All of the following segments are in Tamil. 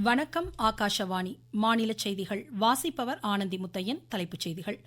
வணக்கம். ஆகாஷவாணி மாநில செய்திகள் வாசிப்பவர் ஆனந்தி முத்தையன். தலைப்புச் செய்திகள்.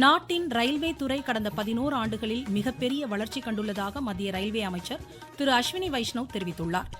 நாட்டின் ரயில்வே துறை கடந்த 11 ஆண்டுகளில் மிகப்பெரிய வளர்ச்சி கண்டுள்ளதாக மத்திய ரயில்வே அமைச்சர் திரு அஸ்வினி வைஷ்ணவ் தெரிவித்துள்ளார்.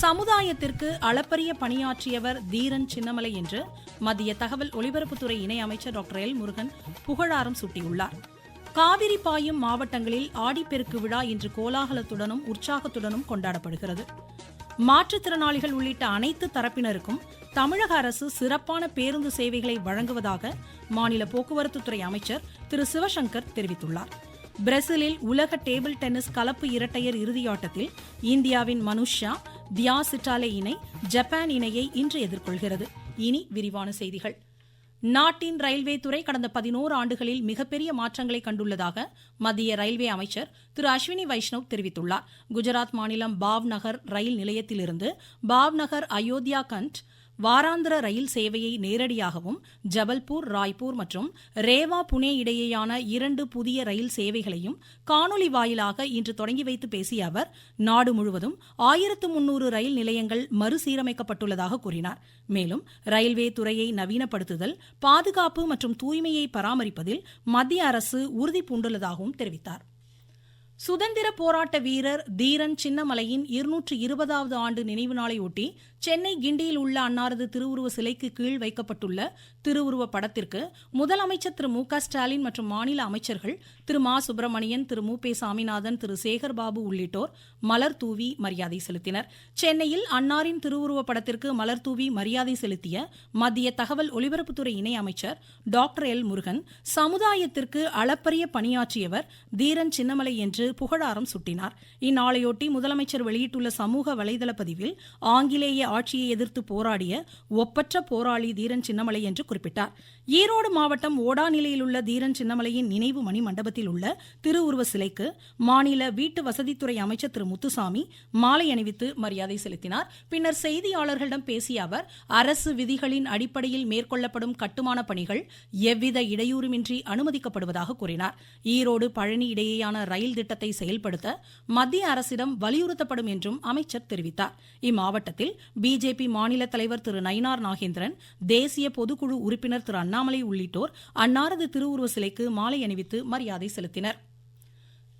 சமுதாயத்திற்கு அளப்பரிய பணியாற்றியவர் தீரன் சின்னமலை என்று மத்திய தகவல் ஒலிபரப்புத்துறை இணை அமைச்சர் டாக்டர் எல் முருகன் புகழாரம் சூட்டியுள்ளார். காவிரி பாயும் மாவட்டங்களில் ஆடிப்பெருக்கு விழா இன்று கோலாகலத்துடனும் உற்சாகத்துடனும் கொண்டாடப்படுகிறது. மாற்றுத்திறனாளிகள் உள்ளிட்ட அனைத்து தரப்பினருக்கும் தமிழக அரசு சிறப்பான பேருந்து சேவைகளை வழங்குவதாக மாநில போக்குவரத்துத்துறை அமைச்சர் திரு சிவசங்கர் தெரிவித்துள்ளார். பிரேசிலில் உலக டேபிள் டென்னிஸ் கலப்பு இரட்டையர் இறுதியாட்டத்தில் இந்தியாவின் மனுஷா தியா சிட்டாலே இணை ஜப்பான் இணையை இன்று எதிர்கொள்கிறது. இனி விரிவான செய்திகள். நாட்டின் ரயில்வே துறை கடந்த 11 ஆண்டுகளில் மிகப்பெரிய மாற்றங்களை கண்டுள்ளதாக மத்திய ரயில்வே அமைச்சர் திரு அஸ்வினி வைஷ்ணவ் தெரிவித்துள்ளார். குஜராத் மாநிலம் பாவ்நகர் ரயில் நிலையத்திலிருந்து பாவ்நகர் அயோத்தியா கண்ட் வாராந்திர ரயில் சேவையை நேரடியாகவும் ஜபல்பூர் ராய்ப்பூர் மற்றும் ரேவா புனே இடையேயான 2 புதிய ரயில் சேவைகளையும் காணொலி வாயிலாக இன்று தொடங்கி வைத்து பேசிய அவர் நாடு முழுவதும் 1300 ரயில் நிலையங்கள் மறுசீரமைக்கப்பட்டுள்ளதாக கூறினார். மேலும் ரயில்வே துறையை நவீனப்படுத்துதல், பாதுகாப்பு மற்றும் தூய்மையை பராமரிப்பதில் மத்திய அரசு உறுதி பூண்டுள்ளதாகவும் தெரிவித்தார். சுதந்திர போராட்ட வீரர் தீரன் சின்னமலையின் 220வது ஆண்டு நினைவு நாளையொட்டி சென்னை கிண்டியில் உள்ள அன்னாரது திருவுருவ சிலைக்கு கீழ் வைக்கப்பட்டுள்ள திருவுருவ படத்திற்கு முதலமைச்சர் திரு மு க ஸ்டாலின் மற்றும் மாநில அமைச்சர்கள் திரு மா சுப்பிரமணியன், திரு மு பே சாமிநாதன், திரு சேகர்பாபு உள்ளிட்டோர் மலர் தூவி மரியாதை செலுத்தினர். சென்னையில் அன்னாரின் திருவுருவ படத்திற்கு மலர் தூவி மரியாதை செலுத்திய மத்திய தகவல் ஒலிபரப்புத்துறை இணை அமைச்சர் டாக்டர் எல் முருகன் சமுதாயத்திற்கு அளப்பரிய பணியாற்றியவர் தீரன் சின்னமலை என்று புகழாரம் சூட்டினார். இந்நாளையொட்டி முதலமைச்சர் வெளியிட்டுள்ள சமூக வலைதள பதிவில் ஆங்கிலேய ஆட்சியை எதிர்த்து போராடிய ஒப்பற்ற போராளி தீரன் சின்னமலை என்று குறிப்பிட்டார். ஈரோடு மாவட்டம் ஓடா நிலையில் உள்ள தீரன் சின்னமலையின் நினைவு மணி மண்டபத்தில் உள்ள திருவுருவ சிலைக்கு மாநில வீட்டு வசதித்துறை அமைச்சர் திரு முத்துசாமி மாலை அணிவித்து மரியாதை செலுத்தினார். பின்னர் செய்தியாளர்களிடம் பேசிய அவர் அரசு விதிகளின் அடிப்படையில் மேற்கொள்ளப்படும் கட்டுமான பணிகள் எவ்வித இடையூறுமின்றி அனுமதிக்கப்படுவதாக கூறினார். ஈரோடு பழனி இடையேயான ரயில் திட்டத்தை செயல்படுத்த மத்திய அரசிடம் வலியுறுத்தப்படும் என்றும் அமைச்சர் தெரிவித்தார். இம்மாவட்டத்தில் பிஜேபி மாநில தலைவர் திரு நயினார் நாகேந்திரன், தேசிய பொதுக்குழு உறுப்பினர் திரு அண்ணாமலை உள்ளிட்டோர் அன்னாரது திருவுருவ சிலைக்கு மாலை அணிவித்து மரியாதை செலுத்தினர்.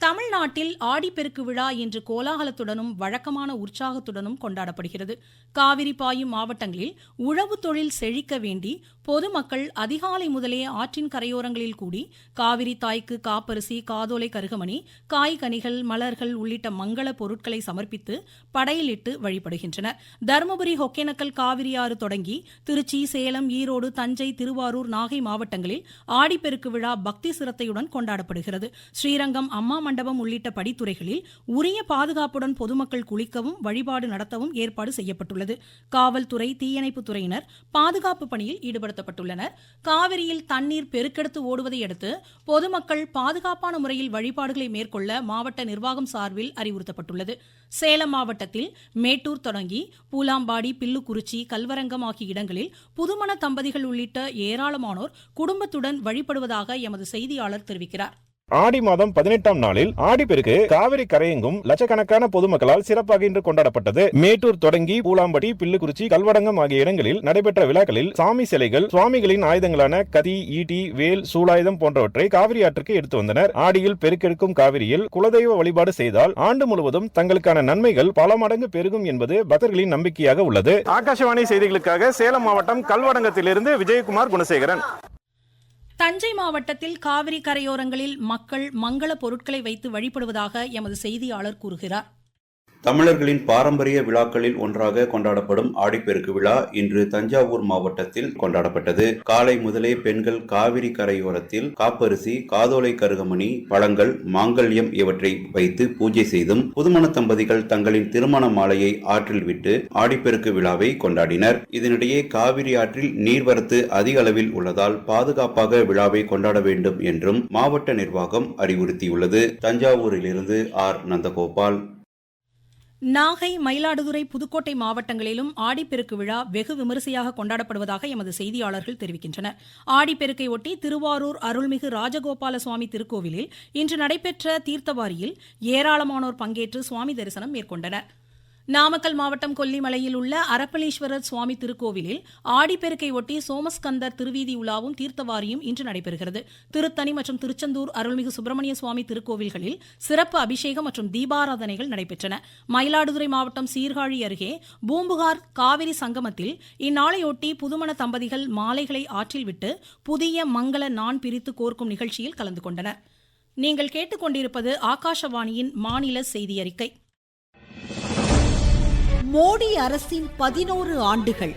தமிழ்நாட்டில் ஆடிப்பெருக்கு விழா இன்று கோலாகலத்துடனும் வழக்கமான உற்சாகத்துடனும் கொண்டாடப்படுகிறது. காவிரி பாயும் மாவட்டங்களில் உழவு தொழில் செழிக்க வேண்டி பொதுமக்கள் அதிகாலை முதலே ஆற்றின் கரையோரங்களில் கூடி காவிரி தாய்க்கு காப்பரிசி, காதோலை கருகமணி, காய்கனிகள், மலர்கள் உள்ளிட்ட மங்கள பொருட்களை சமர்ப்பித்து படையலிட்டு வழிபடுகின்றனர். தருமபுரி, ஒகேனக்கல் காவிரி ஆறு தொடங்கி திருச்சி, சேலம், ஈரோடு, தஞ்சை, திருவாரூர், நாகை மாவட்டங்களில் ஆடிப்பெருக்கு விழா பக்தி சிரத்தையுடன் கொண்டாடப்படுகிறது. ஸ்ரீரங்கம் அம்மா மண்டபம் உள்ளிட்ட படித்துறைகளில் உரிய பாதுகாப்புடன் பொதுமக்கள் குளிக்கவும் வழிபாடு நடத்தவும் ஏற்பாடு செய்யப்பட்டுள்ளது. காவல்துறை, தீயணைப்பு துறையினர் பாதுகாப்பு பணியில் ஈடுபடுத்தப்பட்டுள்ளனர். காவிரியில் தண்ணீர் பெருக்கெடுத்து ஓடுவதை அடுத்து பொதுமக்கள் பாதுகாப்பான முறையில் வழிபாடுகளை மேற்கொள்ள மாவட்ட நிர்வாகம் சார்பில் அறிவுறுத்தப்பட்டுள்ளது. சேலம் மாவட்டத்தில் மேட்டூர் தொடங்கி பூலாம்பாடி, பில்லுக்குறிச்சி, கல்வரங்கம் ஆகிய இடங்களில் புதுமண தம்பதிகள் உள்ளிட்ட ஏராளமானோர் குடும்பத்துடன் வழிபடுவதாக எமது செய்தியாளர் தெரிவிக்கிறார். ஆடி மாதம் 18ஆம் நாளில் ஆடிப்பெருக்கு காவிரி கரையெங்கும் லட்சக்கணக்கான பொதுமக்களால் சிறப்பாக இன்று கொண்டாடப்பட்டது. மேட்டூர் தொடங்கி பூலாம்பட்டி, பில்லுக்குறிச்சி, கல்வடங்கம் ஆகிய இடங்களில் நடைபெற்ற விழாக்களில் சாமி சிலைகள் சுவாமிகளின் ஆயுதங்களான கதி, ஈட்டி, வேல், சூலாயுதம் போன்றவற்றை காவிரி ஆற்றுக்கு எடுத்து வந்தனர். ஆடியில் பெருக்கெடுக்கும் காவிரியில் குலதெய்வ வழிபாடு செய்தால் ஆண்டு முழுவதும் தங்களுக்கான நன்மைகள் பல மடங்கு பெருகும் என்பது பக்தர்களின் நம்பிக்கையாக உள்ளது. ஆகாஷவாணி செய்திகளுக்காக சேலம் மாவட்டம் கல்வடங்கத்திலிருந்து விஜயகுமார் குணசேகரன். தஞ்சை மாவட்டத்தில் காவிரி கரையோரங்களில் மக்கள் மங்கள பொருட்களை வைத்து வழிபடுவதாக எமது செய்தியாளர் கூறுகிறார். தமிழர்களின் பாரம்பரிய விழாக்களில் ஒன்றாக கொண்டாடப்படும் ஆடிப்பெருக்கு விழா இன்று தஞ்சாவூர் மாவட்டத்தில் கொண்டாடப்பட்டது. காலை முதலே பெண்கள் காவிரி கரையோரத்தில் காப்பரிசி, காதோலை கருகமணி, பழங்கள், மாங்கல்யம் இவற்றை வைத்து பூஜை செய்தும் புதுமண தம்பதிகள் தங்களின் திருமண மாலையை ஆற்றில் விட்டு ஆடிப்பெருக்கு விழாவை கொண்டாடினர். இதனிடையே காவிரி ஆற்றில் நீர்வரத்து அதிக அளவில் உள்ளதால் பாதுகாப்பாக விழாவை கொண்டாட வேண்டும் என்றும் மாவட்ட நிர்வாகம் அறிவுறுத்தியுள்ளது. தஞ்சாவூரிலிருந்து ஆர் நந்தகோபால். நாகை, மயிலாடுதுறை, புதுக்கோட்டை மாவட்டங்களிலும் ஆடிப்பெருக்கு விழா வெகு விமரிசையாக கொண்டாடப்படுவதாக எமது செய்தியாளர்கள் தெரிவிக்கின்றனர். ஆடிப்பெருக்கை ஒட்டி திருவாரூர் அருள்மிகு ராஜகோபால சுவாமி திருக்கோவிலில் இன்று நடைபெற்ற தீர்த்தவாரியில் ஏராளமானோர் பங்கேற்று சுவாமி தரிசனம் மேற்கொண்டனர். நாமக்கல் மாவட்டம் கொல்லிமலையில் உள்ள அரப்பளீஸ்வரர் சுவாமி திருக்கோவிலில் ஆடிப்பெருக்கை ஒட்டி சோமஸ்கந்தர் திருவீதி உலாவும் தீர்த்தவாரியும் இன்று நடைபெறுகிறது. திருத்தணி மற்றும் திருச்செந்தூர் அருள்மிகு சுப்பிரமணிய சுவாமி திருக்கோவில்களில் சிறப்பு அபிஷேகம் மற்றும் தீபாராதனைகள் நடைபெற்றன. மயிலாடுதுறை மாவட்டம் சீர்காழி அருகே பூம்புகார் காவிரி சங்கமத்தில் இந்நாளையொட்டி புதுமண தம்பதிகள் மாலைகளை ஆற்றில் விட்டு புதிய மங்கள நான் பிரித்து கோர்க்கும் நிகழ்ச்சியில் கலந்து கொண்டனர். நீங்கள் கேட்டுக்கொண்டிருப்பது ஆகாஷவாணியின் மாநில செய்தியறிக்கை. மோடி அரசின் 11 ஆண்டுகள்.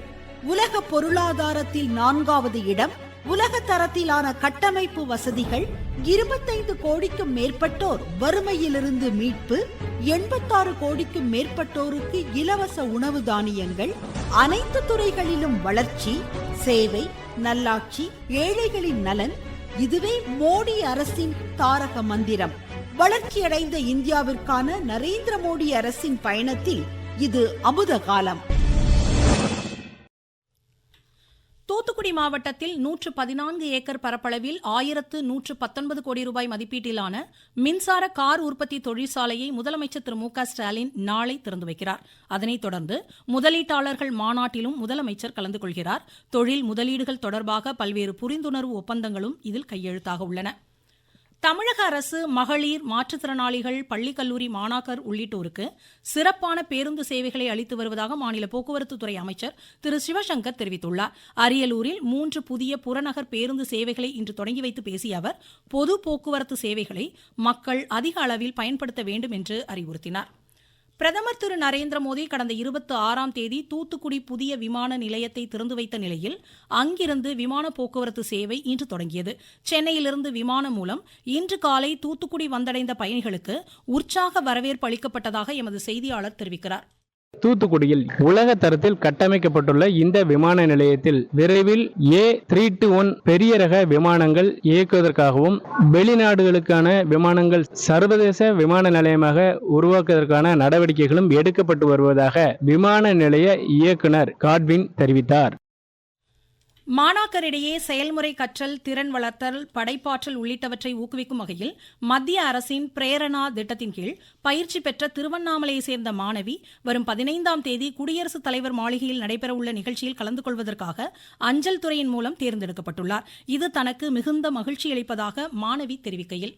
உலக பொருளாதாரத்தில் 4வது இடம். உலக தரத்திலான கட்டமைப்பு வசதிகள். 25 கோடிக்கும் மேற்பட்டோர் வறுமையிலிருந்து மீட்பு. 86 கோடிக்கும் மேற்பட்டோருக்கு இலவச உணவு தானியங்கள். அனைத்து துறைகளிலும் வளர்ச்சி, சேவை, நல்லாட்சி, ஏழைகளின் நலன். இதுவே மோடி அரசின் தாரக மந்திரம். வளர்ச்சியடைந்த இந்தியாவிற்கான நரேந்திர மோடி அரசின் பயணத்தில் இது அமுத காலம். தூத்துக்குடி மாவட்டத்தில் 114 ஏக்கர் பரப்பளவில் 1119 கோடி ரூபாய் மதிப்பீட்டிலான மின்சார கார் உற்பத்தி தொழிற்சாலையை முதலமைச்சர் திரு மு.க. ஸ்டாலின் நாளை திறந்து வைக்கிறார். அதனைத் தொடர்ந்து முதலீட்டாளர்கள் மாநாட்டிலும் முதலமைச்சர் கலந்து கொள்கிறார். தொழில் முதலீடுகள் தொடர்பாக பல்வேறு புரிந்துணர்வு ஒப்பந்தங்களும் இதில் கையெழுத்தாக உள்ளன. தமிழக அரசு மகளிர், மாற்றுத்திறனாளிகள், பள்ளிக் கல்லூரி மாணாக்கர் உள்ளிட்டோருக்கு சிறப்பான பேருந்து சேவைகளை அளித்து வருவதாக மாநில போக்குவரத்து துறை அமைச்சர் திரு சிவசங்கர் தெரிவித்துள்ளார். அரியலூரில் 3 புதிய புறநகர் பேருந்து சேவைகளை இன்று தொடங்கி வைத்து பேசிய அவர் பொது போக்குவரத்து சேவைகளை மக்கள் அதிக அளவில் பயன்படுத்த வேண்டும் என்று அறிவுறுத்தினார். பிரதமர் திரு நரேந்திர மோடி கடந்த 26ஆம் தேதி தூத்துக்குடி புதிய விமான நிலையத்தை திறந்து வைத்த நிலையில் அங்கிருந்து விமான போக்குவரத்து சேவை இன்று தொடங்கியது. சென்னையிலிருந்து விமானம் மூலம் இன்று காலை தூத்துக்குடி வந்தடைந்த பயணிகளுக்கு உற்சாக வரவேற்பு அளிக்கப்பட்டதாக எமது செய்தியாளர் தெரிவிக்கிறார். தூத்துக்குடியில் உலக தரத்தில் கட்டமைக்கப்பட்டுள்ள இந்த விமான நிலையத்தில் விரைவில் A321 பெரிய ரக விமானங்கள் இயக்குவதற்காகவும் வெளிநாடுகளுக்கான விமானங்கள் சர்வதேச விமான நிலையமாக உருவாக்குவதற்கான நடவடிக்கைகளும் எடுக்கப்பட்டு வருவதாக விமான நிலைய இயக்குனர் காட்வின் தெரிவித்தார். மாணாக்கரிடையே செயல்முறை கற்றல், திறன் வளர்த்தல், படைப்பாற்றல் உள்ளிட்டவற்றை ஊக்குவிக்கும் வகையில் மத்திய அரசின் பிரேரணா திட்டத்தின் கீழ் பயிற்சி பெற்ற திருவண்ணாமலையை சேர்ந்த மாணவி வரும் 15ஆம் தேதி குடியரசுத் தலைவர் மாளிகையில் நடைபெறவுள்ள நிகழ்ச்சியில் கலந்து கொள்வதற்காக அஞ்சல் துறையின் மூலம் தேர்ந்தெடுக்கப்பட்டுள்ளார். இது தனக்கு மிகுந்த மகிழ்ச்சி அளிப்பதாக மாணவி தெரிவிக்கையில்,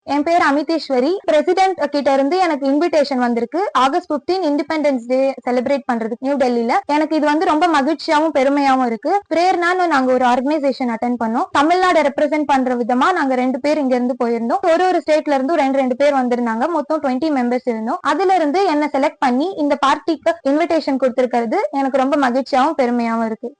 என் பேர் அமிதேஸ்வரி. பிரசிடென்ட் கிட்ட இருந்து எனக்கு இன்விடேஷன் வந்திருக்கு. ஆகஸ்ட் 15 இண்டிபெண்டன்ஸ் டே செலிப்ரேட் பண்றதுக்கு நியூ டெல்லியில. எனக்கு இது வந்து ரொம்ப மகிழ்ச்சியாவும் பெருமையாவும் இருக்கு. பிரேர்னான்னு நாங்க ஒரு ஆர்கனைசேஷன் அட்டென்ட் பண்ணோம். தமிழ்நாடு ரெப்ரசென்ட் பண்ற விதமா நாங்க 2 பேர் இங்க இருந்து போயிருந்தோம். ஒரு ஸ்டேட்ல இருந்து 2 பேர் வந்திருந்தாங்க. மொத்தம் 20 மெம்பர்ஸ் இருந்தோம். அதுல இருந்து என்ன செலக்ட் பண்ணி இந்த பார்ட்டிக்கு இன்விடேஷன் கொடுத்திருக்கிறது எனக்கு ரொம்ப மகிழ்ச்சியாவும் பெருமையாவும் இருக்கு.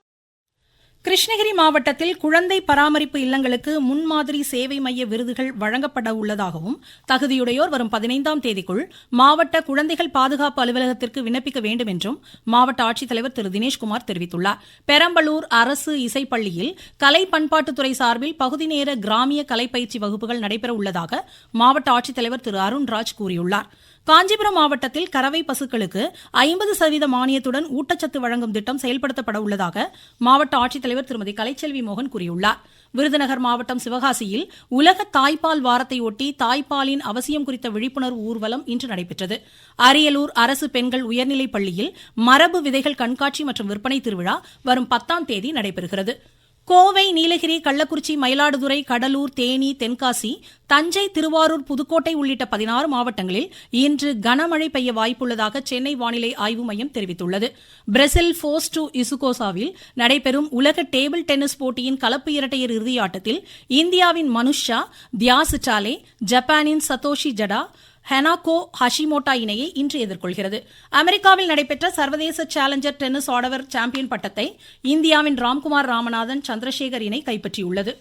கிருஷ்ணகிரி மாவட்டத்தில் குழந்தை பராமரிப்பு இல்லங்களுக்கு முன்மாதிரி சேவை மைய விருதுகள் வழங்கப்பட உள்ளதாகவும் தகுதியுடையோர் வரும் 15ஆம் தேதிக்குள் மாவட்ட குழந்தைகள் பாதுகாப்பு அலுவலகத்திற்கு விண்ணப்பிக்க வேண்டும் என்றும் மாவட்ட ஆட்சித்தலைவர் திரு தினேஷ்குமார் தெரிவித்துள்ளார். பெரம்பலூர் அரசு இசைப்பள்ளியில் கலை பண்பாட்டுத்துறை சார்பில் பகுதி நேர கிராமிய கலைப்பயிற்சி வகுப்புகள் நடைபெற உள்ளதாக மாவட்ட ஆட்சித்தலைவர் திரு அருண்ராஜ் கூறியுள்ளார். காஞ்சிபுரம் மாவட்டத்தில் கறவை பசுக்களுக்கு 50% மானியத்துடன் ஊட்டச்சத்து வழங்கும் திட்டம் செயல்படுத்தப்பட உள்ளதாக மாவட்ட ஆட்சித்தலைவர் திருமதி கலைச்செல்வி மோகன் கூறியுள்ளார். விருதுநகர் மாவட்டம் சிவகாசியில் உலக தாய்ப்பால் வாரத்தை ஒட்டி தாய்ப்பாலின் அவசியம் குறித்த விழிப்புணர்வு ஊர்வலம் இன்று நடைபெற்றது. அரியலூர் அரசு பெண்கள் உயர்நிலைப் பள்ளியில் மரபு விதைகள் கண்காட்சி மற்றும் விற்பனை திருவிழா வரும் 10ஆம் தேதி நடைபெறுகிறது. கோவை, நீலகிரி, கள்ளக்குறிச்சி, மயிலாடுதுறை, கடலூர், தேனி, தென்காசி, தஞ்சை, திருவாரூர், புதுக்கோட்டை உள்ளிட்ட 16 மாவட்டங்களில் இன்று கனமழை பெய்ய வாய்ப்புள்ளதாக சென்னை வானிலை ஆய்வு மையம் தெரிவித்துள்ளது. பிரேசில் ஃபோர்ஸ் டு இசுகோசாவில் நடைபெறும் உலக டேபிள் டென்னிஸ் போட்டியின் கலப்பு இரட்டையர் இறுதியாட்டத்தில் இந்தியாவின் மனுஷா தியாசிட்டாலே ஜப்பானின் சதோஷி ஜடா ஹெனாகோ ஹஷிமோட்டா இணையை இன்று எதிர்கொள்கிறது. அமெரிக்காவில் நடைபெற்ற சர்வதேச சேலஞ்சர் டென்னிஸ் ஆடவர் சாம்பியன் பட்டத்தை இந்தியாவின் ராம்குமார் ராமநாதன் சந்திரசேகர் இணை கைப்பற்றியுள்ளது.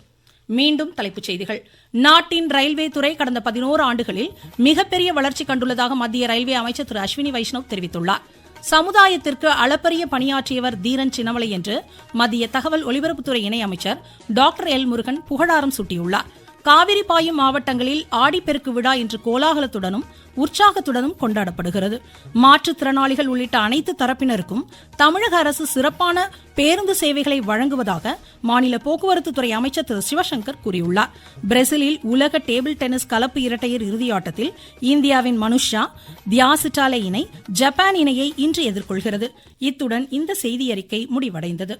மீண்டும் தலைப்புச் செய்திகள். நாட்டின் ரயில்வே துறை கடந்த 11 ஆண்டுகளில் மிகப்பெரிய வளர்ச்சி கண்டுள்ளதாக மத்திய ரயில்வே அமைச்சர் திரு அஸ்வினி வைஷ்ணவ் தெரிவித்துள்ளார். சமுதாயத்திற்கு அளப்பரிய பணியாற்றியவர் தீரன் சின்னமலை என்று மத்திய தகவல் ஒலிபரப்புத்துறை இணை அமைச்சர் டாக்டர் எல் முருகன் புகழாரம் சூட்டியுள்ளார். காவிரி பாயும் மாவட்டங்களில் ஆடிப்பெருக்கு விழா இன்று கோலாகலத்துடனும் உற்சாகத்துடனும் கொண்டாடப்படுகிறது. மாற்றுத்திறனாளிகள் உள்ளிட்ட அனைத்து தரப்பினருக்கும் தமிழக அரசு சிறப்பான பேருந்து சேவைகளை வழங்குவதாக மாநில போக்குவரத்து துறை அமைச்சர் திரு சிவசங்கர் கூறியுள்ளார். பிரேசிலில் உலக டேபிள் டென்னிஸ் கலப்பு இரட்டையர் இறுதியாட்டத்தில் இந்தியாவின் மனுஷா தியாசிட்டாலே இணை ஜப்பான் இணையை இன்று எதிர்கொள்கிறது. இத்துடன் இந்த செய்தியறிக்கை முடிவடைந்தது.